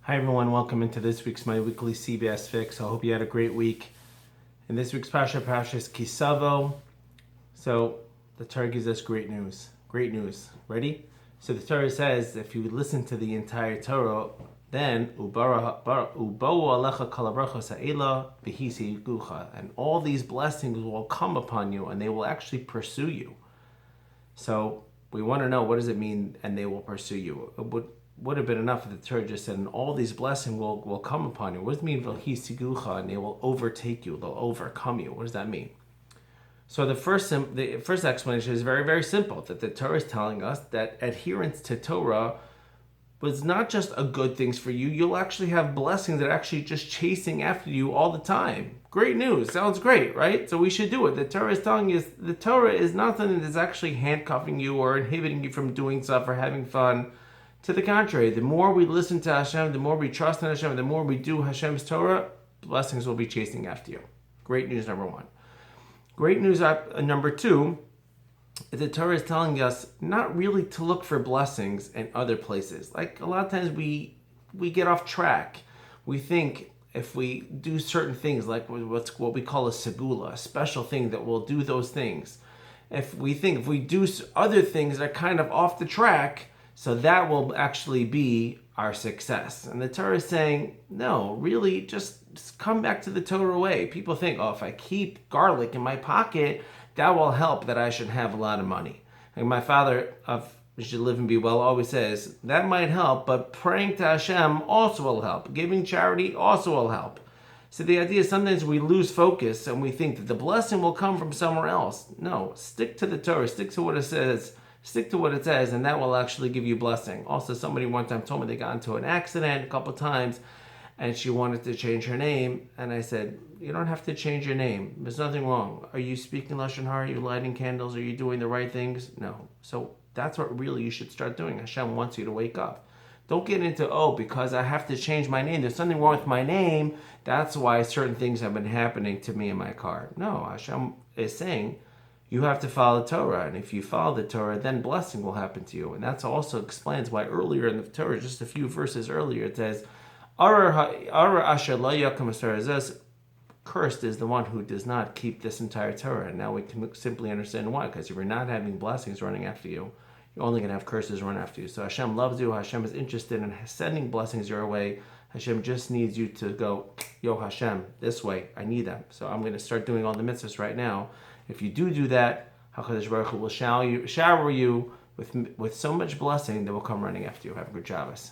Hi everyone, welcome into this week's My Weekly CBS Fix. I hope you had a great week. In this week's Parsha is Savo. So the Torah gives us great news. Great news. Ready? So the Torah says if you listen to the entire Torah, then and all these blessings will come upon you and they will actually pursue you. So we want to know, what does it mean, and they will pursue you? It would have been enough if the Torah just said, and all these blessings will come upon you. What does it mean, and they will overtake you, they'll overcome you? What does that mean? So the first explanation is very, very simple, that the Torah is telling us that adherence to Torah was not just a good things for you. You'll actually have blessings that are actually just chasing after you all the time. Great news. Sounds great, right? So we should do it. The Torah is telling you, the Torah is not something that's actually handcuffing you or inhibiting you from doing stuff or having fun. To the contrary, the more we listen to Hashem, the more we trust in Hashem, the more we do Hashem's Torah, blessings will be chasing after you. Great news number one. Great news number two, the Torah is telling us not really to look for blessings in other places. Like a lot of times we get off track. We think if we do certain things, like what we call a segula, a special thing that will do those things. If we do other things that are kind of off the track, so that will actually be our success. And the Torah is saying, no, really, just come back to the Torah way. People think, if I keep garlic in my pocket, that will help that I should have a lot of money. And my father of You Should Live and Be Well always says, that might help, but praying to Hashem also will help. Giving charity also will help. So the idea is sometimes we lose focus and we think that the blessing will come from somewhere else. No, stick to the Torah, stick to what it says, and that will actually give you blessing. Also, somebody one time told me they got into an accident a couple times, and she wanted to change her name, and I said, you don't have to change your name. There's nothing wrong. Are you speaking Lashon Hara? Are you lighting candles? Are you doing the right things? No. So that's what really you should start doing. Hashem wants you to wake up. Don't get into, because I have to change my name. There's something wrong with my name. That's why certain things have been happening to me in my car. No, Hashem is saying, you have to follow the Torah, and if you follow the Torah, then blessing will happen to you. And that also explains why earlier in the Torah, just a few verses earlier, it says, cursed is the one who does not keep this entire Torah. And now we can simply understand why, because if you're not having blessings running after you, you're only going to have curses run after you. So Hashem loves you. Hashem is interested in sending blessings your way. Hashem just needs you to go, Hashem, this way, I need them. So I'm going to start doing all the mitzvahs right now. If you do that, HaKadosh Baruch Hu will shower you with so much blessing that will come running after you. Have a good Shabbos.